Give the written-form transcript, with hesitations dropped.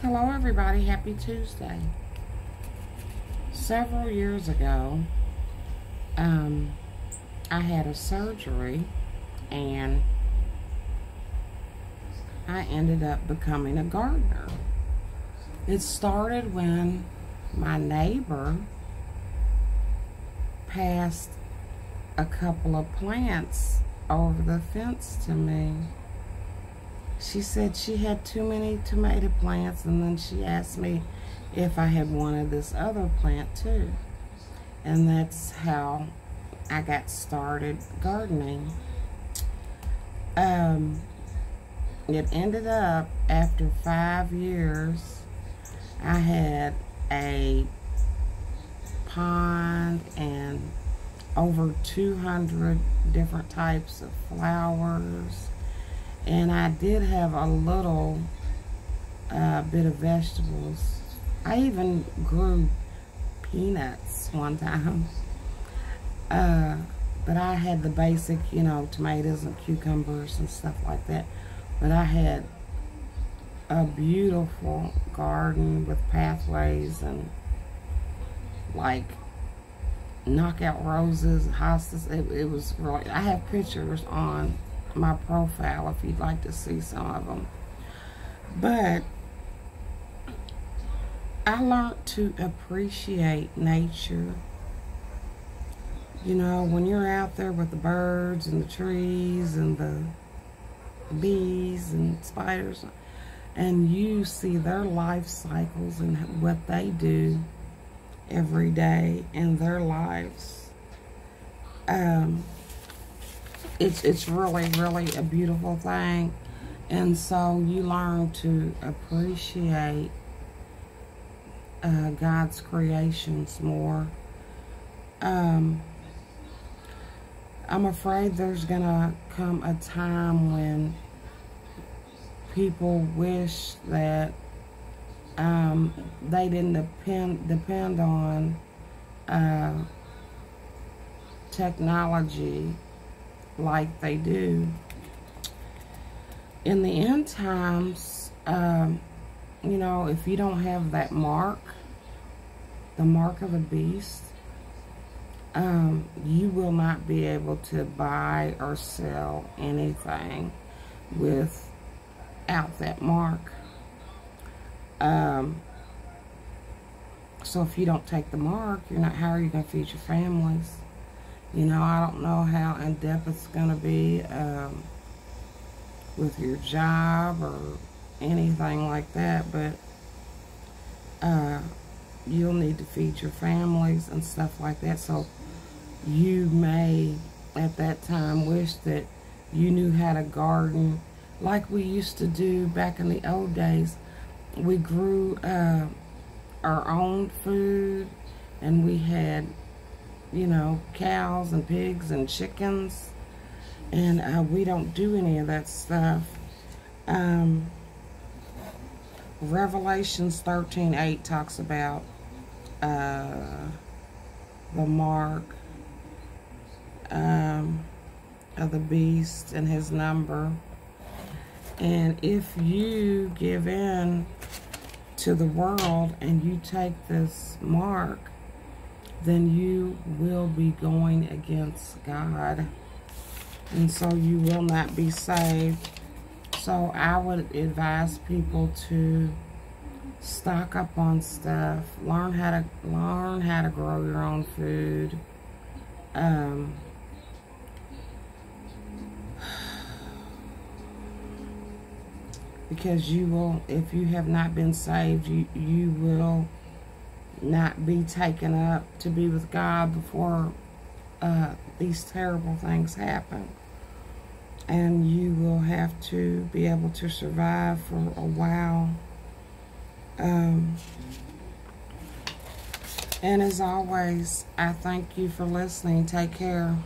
Hello everybody, happy Tuesday. Several years ago, I had a surgery and I ended up becoming a gardener. It started when my neighbor passed a couple of plants over the fence to me. She said she had too many tomato plants, and then she asked me if I had wanted this other plant too. And that's how I got started gardening. It ended up, after 5 years, I had a pond and over 200 different types of flowers. And I did have a little bit of vegetables. I even grew peanuts one time. But I had the basic, tomatoes and cucumbers and stuff like that. But I had a beautiful garden with pathways and like knockout roses, hostas. It was really, I have pictures on my profile if you'd like to see some of them. But I learned to appreciate nature. When you're out there with the birds and the trees and the bees and spiders, and you see their life cycles and what they do every day in their lives, it's really, really a beautiful thing. And so you learn to appreciate God's creations more. I'm afraid there's gonna come a time when people wish that they didn't depend on technology like they do. In the end times, if you don't have that mark, the mark of the beast, you will not be able to buy or sell anything without that mark. So if you don't take the mark, how are you going to feed your families? I don't know how in depth it's going to be with your job or anything like that, but you'll need to feed your families and stuff like that. So you may at that time wish that you knew how to garden like we used to do back in the old days. We grew our own food, and we had cows and pigs and chickens, and we don't do any of that stuff. Revelations 13:8 talks about the mark of the beast and his number. And if you give in to the world and you take this mark, then you will be going against God, and so you will not be saved. So I would advise people to stock up on stuff, learn how to grow your own food. Because you will, if you have not been saved, you will not be taken up to be with God before these terrible things happen. And you will have to be able to survive for a while. And as always, I thank you for listening. Take care.